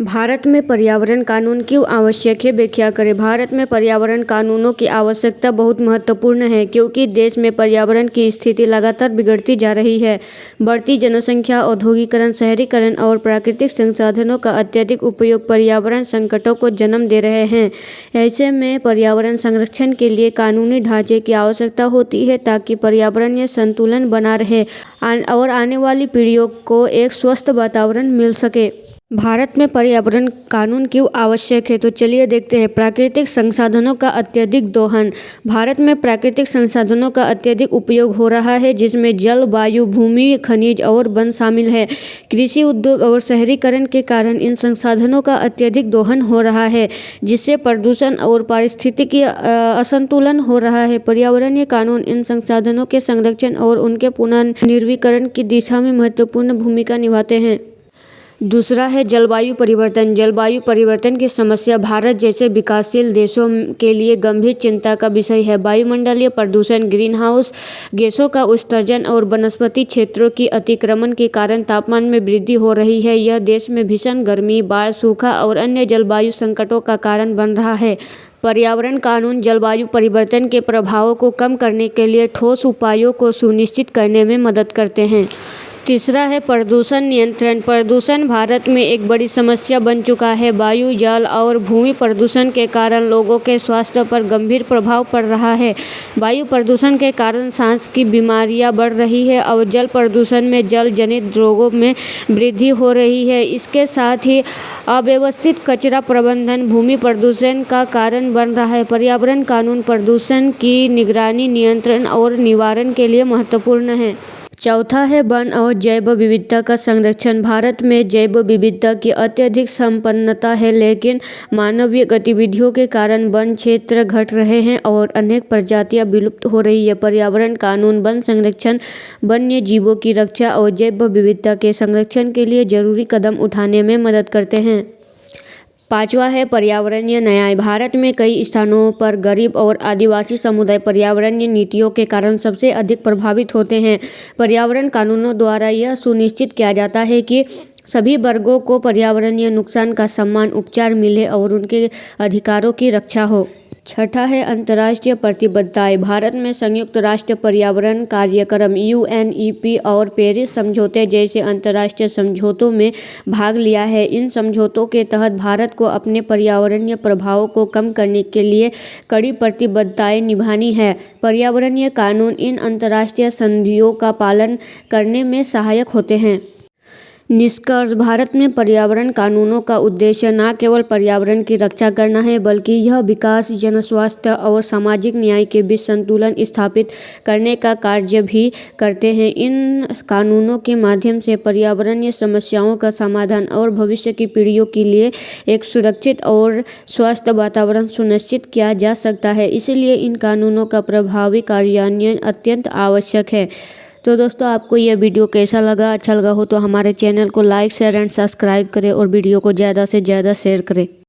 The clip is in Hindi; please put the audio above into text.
भारत में पर्यावरण कानून क्यों आवश्यक है, व्याख्या करें। भारत में पर्यावरण कानूनों की आवश्यकता बहुत महत्वपूर्ण है क्योंकि देश में पर्यावरण की स्थिति लगातार बिगड़ती जा रही है। बढ़ती जनसंख्या, औद्योगिकरण, शहरीकरण और प्राकृतिक संसाधनों का अत्यधिक उपयोग पर्यावरण संकटों को जन्म दे रहे हैं। ऐसे में पर्यावरण संरक्षण के लिए कानूनी ढांचे की आवश्यकता होती है ताकि पर्यावरणीय संतुलन बना रहे और आने वाली पीढ़ियों को एक स्वस्थ वातावरण मिल सके। भारत में पर्यावरण कानून क्यों आवश्यक है, तो चलिए देखते हैं। प्राकृतिक संसाधनों का अत्यधिक दोहन। भारत में प्राकृतिक संसाधनों का अत्यधिक उपयोग हो रहा है जिसमें जल, वायु, भूमि, खनिज और वन शामिल है। कृषि, उद्योग और शहरीकरण के कारण इन संसाधनों का अत्यधिक दोहन हो रहा है जिससे प्रदूषण और पारिस्थितिकी असंतुलन हो रहा है। पर्यावरणीय कानून इन संसाधनों के संरक्षण और उनके पुनर्नवीनीकरण की दिशा में महत्वपूर्ण भूमिका निभाते हैं। दूसरा है जलवायु परिवर्तन। जलवायु परिवर्तन की समस्या भारत जैसे विकासशील देशों के लिए गंभीर चिंता का विषय है। वायुमंडलीय प्रदूषण, ग्रीनहाउस गैसों का उत्सर्जन और वनस्पति क्षेत्रों की अतिक्रमण के कारण तापमान में वृद्धि हो रही है। यह देश में भीषण गर्मी, बाढ़, सूखा और अन्य जलवायु संकटों का कारण बन रहा है। पर्यावरण कानून जलवायु परिवर्तन के प्रभावों को कम करने के लिए ठोस उपायों को सुनिश्चित करने में मदद करते हैं। तीसरा है प्रदूषण नियंत्रण। प्रदूषण भारत में एक बड़ी समस्या बन चुका है। वायु, जल और भूमि प्रदूषण के कारण लोगों के स्वास्थ्य पर गंभीर प्रभाव पड़ रहा है। वायु प्रदूषण के कारण सांस की बीमारियां बढ़ रही है और जल प्रदूषण में जल जनित रोगों में वृद्धि हो रही है। इसके साथ ही अव्यवस्थित कचरा प्रबंधन भूमि प्रदूषण का कारण बन रहा है। पर्यावरण कानून प्रदूषण की निगरानी, नियंत्रण और निवारण के लिए महत्वपूर्ण है। चौथा है वन और जैव विविधता का संरक्षण। भारत में जैव विविधता की अत्यधिक संपन्नता है लेकिन मानवीय गतिविधियों के कारण वन क्षेत्र घट रहे हैं और अनेक प्रजातियां विलुप्त हो रही है। पर्यावरण कानून वन संरक्षण, वन्य जीवों की रक्षा और जैव विविधता के संरक्षण के लिए जरूरी कदम उठाने में मदद करते हैं। पांचवा है पर्यावरणीय न्याय। भारत में कई स्थानों पर गरीब और आदिवासी समुदाय पर्यावरणीय नीतियों के कारण सबसे अधिक प्रभावित होते हैं। पर्यावरण कानूनों द्वारा यह सुनिश्चित किया जाता है कि सभी वर्गों को पर्यावरणीय नुकसान का समान उपचार मिले और उनके अधिकारों की रक्षा हो। छठा है अंतर्राष्ट्रीय प्रतिबद्धताएं। भारत में संयुक्त राष्ट्र पर्यावरण कार्यक्रम UNEP और पेरिस समझौते जैसे अंतर्राष्ट्रीय समझौतों में भाग लिया है। इन समझौतों के तहत भारत को अपने पर्यावरणीय प्रभावों को कम करने के लिए कड़ी प्रतिबद्धताएं निभानी है। पर्यावरणीय कानून इन अंतर्राष्ट्रीय संधियों का पालन करने में सहायक होते हैं। निष्कर्ष, भारत में पर्यावरण कानूनों का उद्देश्य न केवल पर्यावरण की रक्षा करना है बल्कि यह विकास, जनस्वास्थ्य और सामाजिक न्याय के बीच संतुलन स्थापित करने का कार्य भी करते हैं। इन कानूनों के माध्यम से पर्यावरणीय समस्याओं का समाधान और भविष्य की पीढ़ियों के लिए एक सुरक्षित और स्वस्थ वातावरण सुनिश्चित किया जा सकता है। इसलिए इन कानूनों का प्रभावी कार्यान्वयन अत्यंत आवश्यक है। तो दोस्तों, आपको यह वीडियो कैसा लगा? अच्छा लगा हो तो हमारे चैनल को लाइक, शेयर एंड सब्सक्राइब करें और वीडियो को ज़्यादा से ज़्यादा शेयर करें।